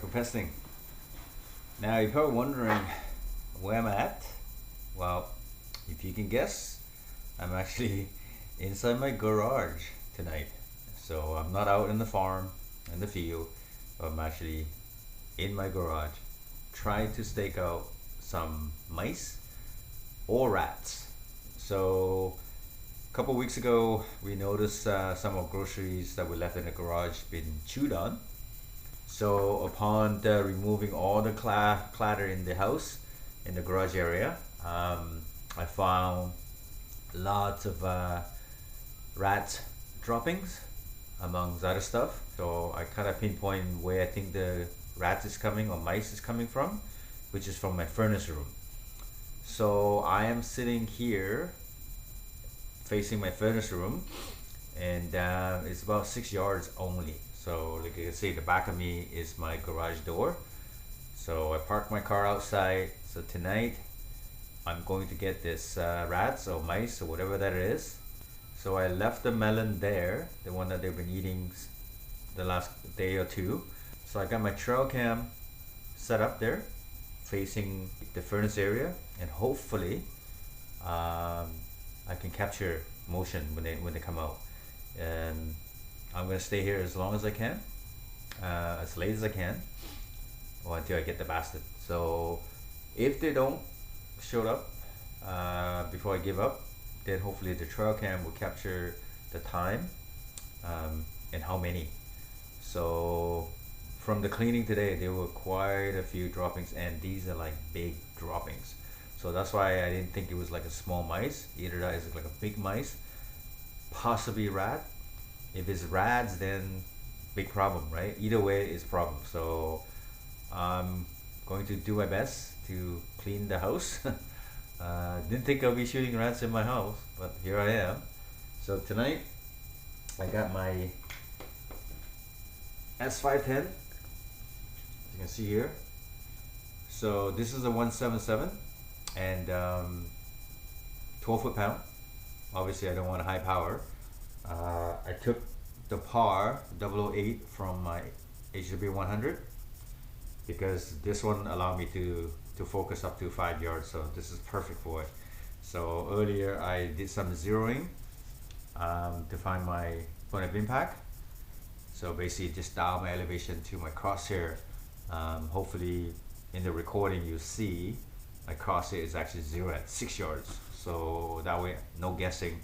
for pesting. Now you're probably wondering where I'm at. Well, if you can guess, I'm actually inside my garage tonight. So I'm not out in the farm, in the field, but I'm actually in my garage trying to stake out some mice or rats. So a couple weeks ago we noticed some of groceries that we left in the garage been chewed on. So upon removing all the clatter in the house, in the garage area, I found lots of rat droppings amongst other stuff. So I kind of pinpoint where I think the rat is coming or mice is coming from, which is from my furnace room. So I am sitting here facing my furnace room, and it's about 6 yards only. So like you can see, the back of me is my garage door. So I parked my car outside. So tonight I'm going to get this rats or mice or whatever that is. So I left the melon there, the one that they've been eating the last day or two. So I got my trail cam set up there facing the furnace area, and hopefully I can capture motion when they come out. And I'm gonna stay here as long as I can, as late as I can, or until I get the bastard. So if they don't show up before I give up, then hopefully the trail cam will capture the time and how many. So from the cleaning today, there were quite a few droppings, and these are like big droppings. So that's why I didn't think it was like a small mice. Either that is like a big mice, possibly rat. If it's rats, then big problem, right? Either way, it's problem. So I'm going to do my best to clean the house. Didn't think I'll be shooting rats in my house, but here I am. So tonight I got my S510, as you can see here. So this is a 177 and 12 foot-pound. Obviously I don't want a high power. I took the Pard008 from my HW100 because this one allowed me to focus up to 5 yards, so this is perfect for it. So earlier I did some zeroing to find my point of impact. So basically just dial my elevation to my crosshair. Hopefully in the recording you see my crosshair is actually 0 at 6 yards. So that way, no guessing.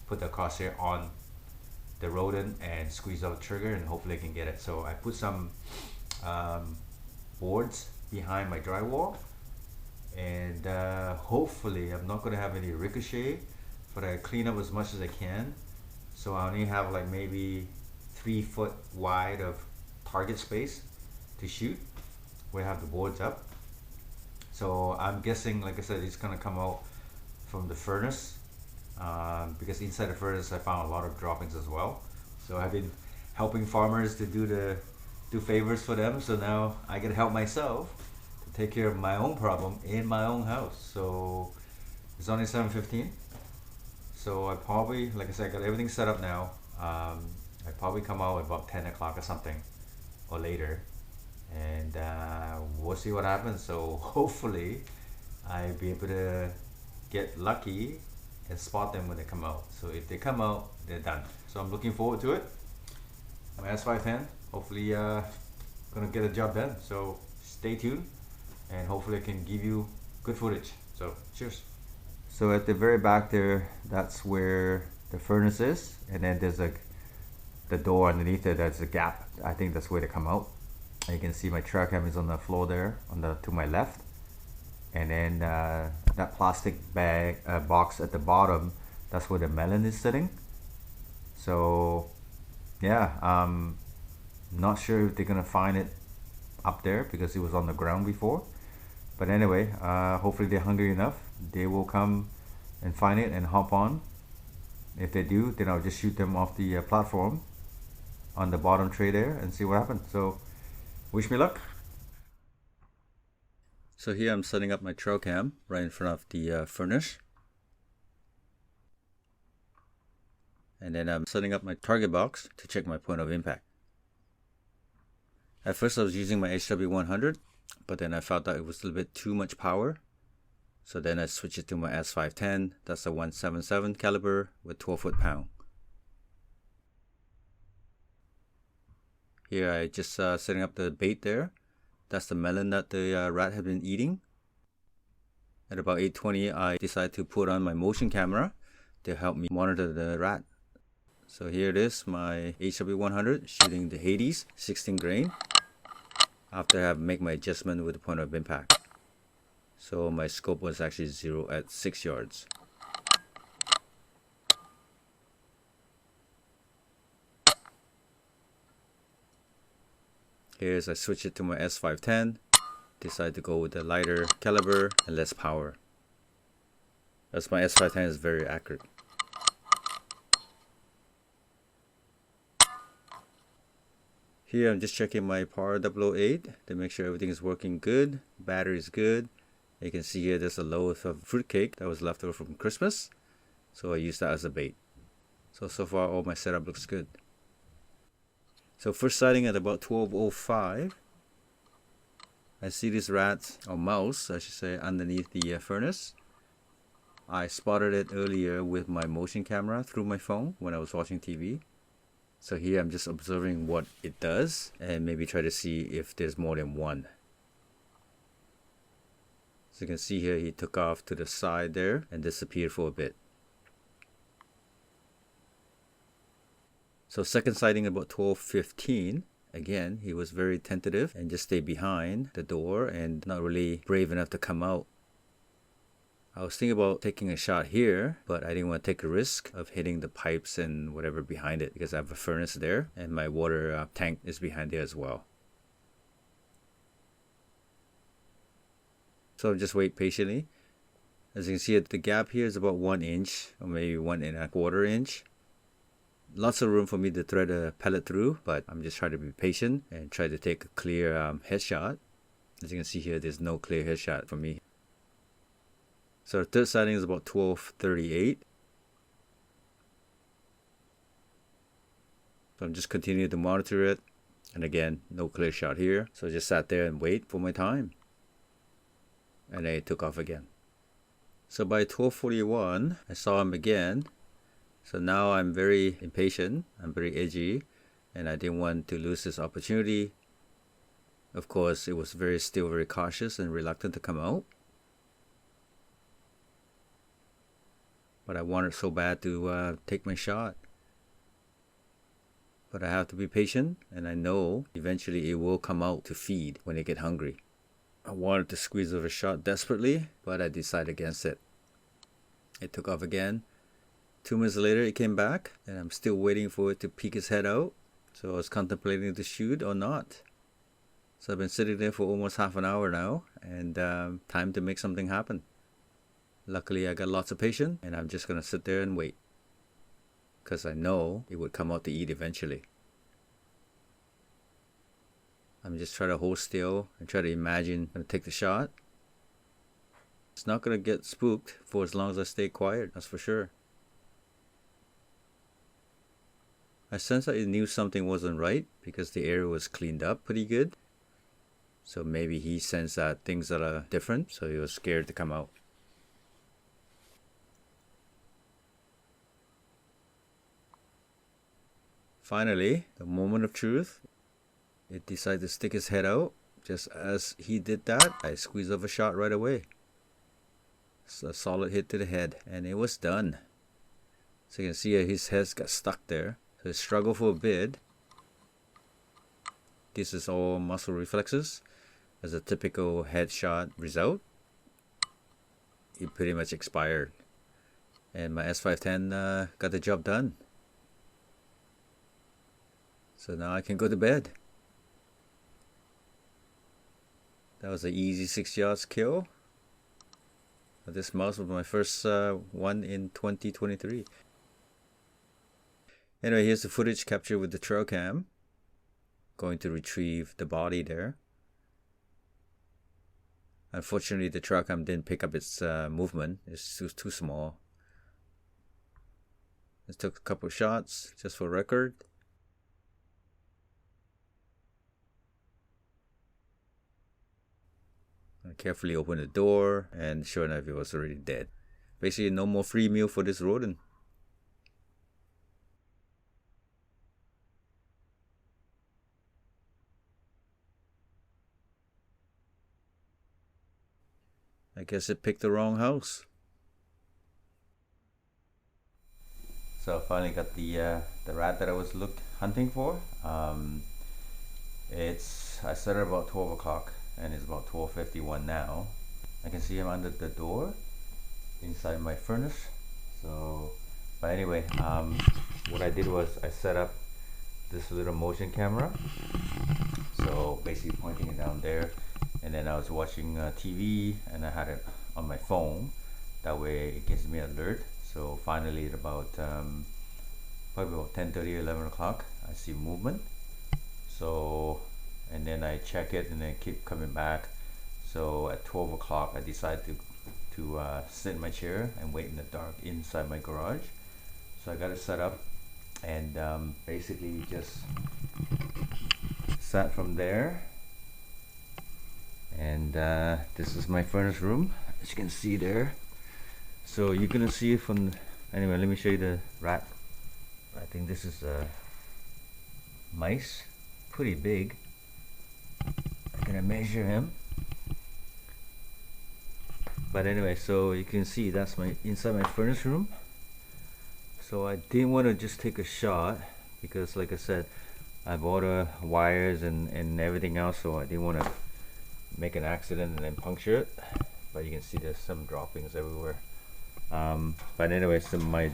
Put the crosshair on the rodent and squeeze out the trigger, and hopefully I can get it. So I put some boards behind my drywall, and hopefully I'm not going to have any ricochet, but I clean up as much as I can. So I only have like maybe 3 foot wide of target space to shoot where I have the boards up. So I'm guessing, like I said, it's going to come out from the furnace, because inside the furnace I found a lot of droppings as well. So I've been helping farmers to do favors for them, so now I can help myself to take care of my own problem in my own house. So it's only 7:15, so I probably, like I said, I got everything set up now. I probably come out at about 10 o'clock or something, or later, and we'll see what happens. So hopefully I'll be able to get lucky and spot them when they come out. So if they come out, they're done. So I'm looking forward to it. My S510, hopefully gonna get a job done. So stay tuned, and hopefully I can give you good footage. So cheers. So at the very back there, that's where the furnace is, and then there's the door underneath it. That's a gap. I think that's where they come out. And you can see my trail cam is on the floor there, to my left. And then that plastic bag box at the bottom, that's where the melon is sitting. So yeah, not sure if they're gonna find it up there because it was on the ground before. But anyway, hopefully they're hungry enough, they will come and find it and hop on. If they do, then I'll just shoot them off the platform on the bottom tray there and see what happens. So wish me luck. So here I'm setting up my trail cam right in front of the furnace. And then I'm setting up my target box to check my point of impact. At first I was using my HW100, but then I felt that it was a little bit too much power. So then I switched it to my S510. That's a 177 caliber with 12 foot-pound. Here I just setting up the bait there. That's the melon that the rat had been eating. At about 8:20, I decided to put on my motion camera to help me monitor the rat. So here it is, my HW100 shooting the Hades 16 grain after I have made my adjustment with the point of impact. So my scope was actually 0 at 6 yards. Here's I switch it to my S510. Decide to go with the lighter caliber and less power, as my S510 is very accurate. Here I'm just checking my Pard008 to make sure everything is working good. Battery is good. You can see here there's a loaf of fruitcake that was left over from Christmas, so I used that as a bait. So far all my setup looks good. So first sighting at about 12:05. I see this rat, or mouse I should say, underneath the furnace. I spotted it earlier with my motion camera through my phone when I was watching TV. So here I'm just observing what it does and maybe try to see if there's more than one. So you can see here he took off to the side there and disappeared for a bit. So second sighting about 12:15. Again, he was very tentative and just stayed behind the door and not really brave enough to come out. I was thinking about taking a shot here, but I didn't want to take a risk of hitting the pipes and whatever behind it because I have a furnace there and my water tank is behind there as well. So just wait patiently. As you can see, the gap here is about 1 inch or maybe 1¼ inch. Lots of room for me to thread a pellet through, but I'm just trying to be patient and try to take a clear headshot. As you can see here, there's no clear headshot for me. So the third sighting is about 12:38. So I'm just continuing to monitor it, and again, no clear shot here. So I just sat there and wait for my time, and then it took off again. So by 12:41, I saw him again. So now I'm very impatient, I'm very edgy, and I didn't want to lose this opportunity. Of course, it was still very cautious and reluctant to come out. But I wanted so bad to take my shot. But I have to be patient, and I know eventually it will come out to feed when they get hungry. I wanted to squeeze over a shot desperately, but I decided against it. It took off again. 2 minutes later it came back, and I'm still waiting for it to peek its head out. So I was contemplating to shoot or not. So I've been sitting there for almost half an hour now, and time to make something happen. Luckily I got lots of patience, and I'm just gonna sit there and wait, because I know it would come out to eat eventually. I'm just trying to hold still and try to imagine I'm gonna take the shot. It's not gonna get spooked for as long as I stay quiet, that's for sure. I sensed that it knew something wasn't right because the area was cleaned up pretty good. So maybe he sensed that things are different, so he was scared to come out. Finally, the moment of truth. It decided to stick his head out. Just as he did that, I squeezed off a shot right away. It's a solid hit to the head, and it was done. So you can see his head got stuck there. So he struggled for a bit. This is all muscle reflexes. As a typical headshot result, it pretty much expired. And my S510 got the job done. So now I can go to bed. That was an easy 6 yards kill. This mouse was my first one in 2023. Anyway, here's the footage captured with the trail cam. Going to retrieve the body there. Unfortunately, the trail cam didn't pick up its movement. It's too small. Just took a couple of shots just for record. carefully opened the door, and sure enough, it was already dead. Basically, no more free meal for this rodent. I guess it picked the wrong house. So I finally got the rat that I was hunting for. I set it about 12 o'clock and it's about 12:51 now. I can see him under the door inside my furnace. So, but anyway, what I did was I set up this little motion camera. So basically pointing it down there, and then I was watching TV and I had it on my phone. That way it gives me an alert. So finally at about probably about 10:30 or 11 o'clock, I see movement. So, and then I check it and then keep coming back. So at 12 o'clock I decided to sit in my chair and wait in the dark inside my garage. So I got it set up and basically just sat from there. And this is my furnace room, as you can see there. So you're gonna see it from, anyway, let me show you the rat. I think this is mice, pretty big. I'm gonna measure him. But anyway, so you can see that's my inside my furnace room. So I didn't want to just take a shot because, like I said, I bought wires and everything else, so I didn't want to make an accident and then puncture it. But you can see there's some droppings everywhere. But anyway, so my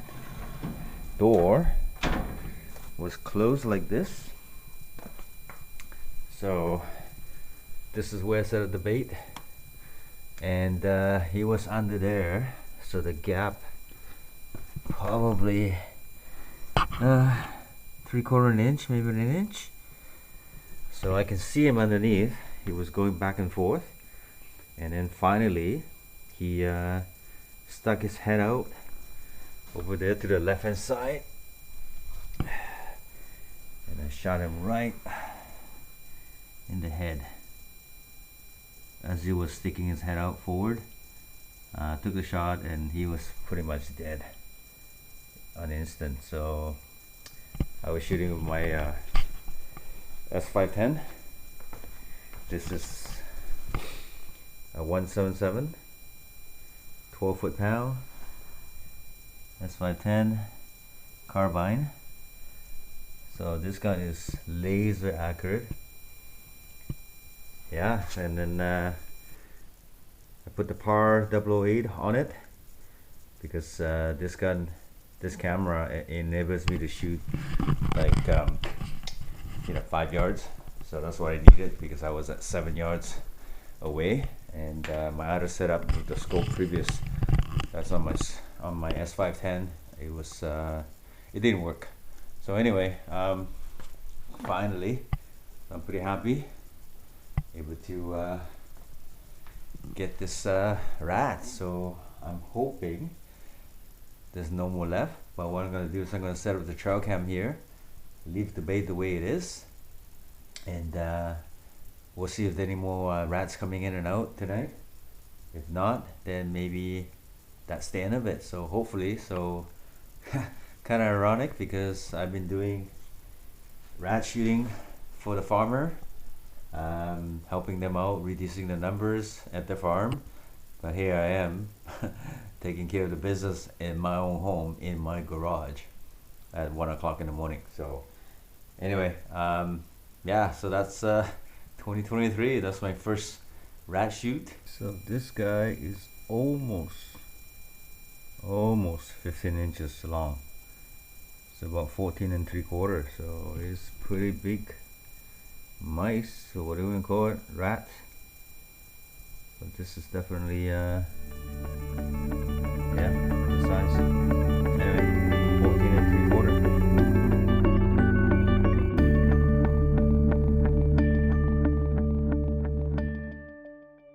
door was closed like this. So this is where I set up the bait, and he was under there, so the gap probably 3/4 inch, maybe an inch. So I can see him underneath. He was going back and forth, and then finally he stuck his head out over there to the left hand side, and I shot him right in the head as he was sticking his head out forward. Took the shot and he was pretty much dead on the instant. So I was shooting with my S510. This is a 177 12 foot-pound S510 carbine. So this gun is laser accurate. Yeah, and then I put the Pard008 on it because this camera enables me to shoot like 5 yards. So that's what I needed because I was at 7 yards away, and my other setup with the scope previous, that's on my S510, it didn't work. So anyway, finally I'm pretty happy able to get this rat. So I'm hoping there's no more left, but what I'm going to do is I'm going to set up the trail cam here, leave the bait the way it is, and we'll see if there are any more rats coming in and out tonight. If not, then maybe that's the end of it. So hopefully, so kind of ironic because I've been doing rat shooting for the farmer, helping them out, reducing the numbers at the farm, but here I am taking care of the business in my own home, in my garage at 1 o'clock in the morning. So anyway, yeah, so that's 2023. That's my first rat shoot. So this guy is almost 15 inches long. It's about 14 3/4, so it's pretty big mice, so what do we call it, rat. But this is definitely yeah,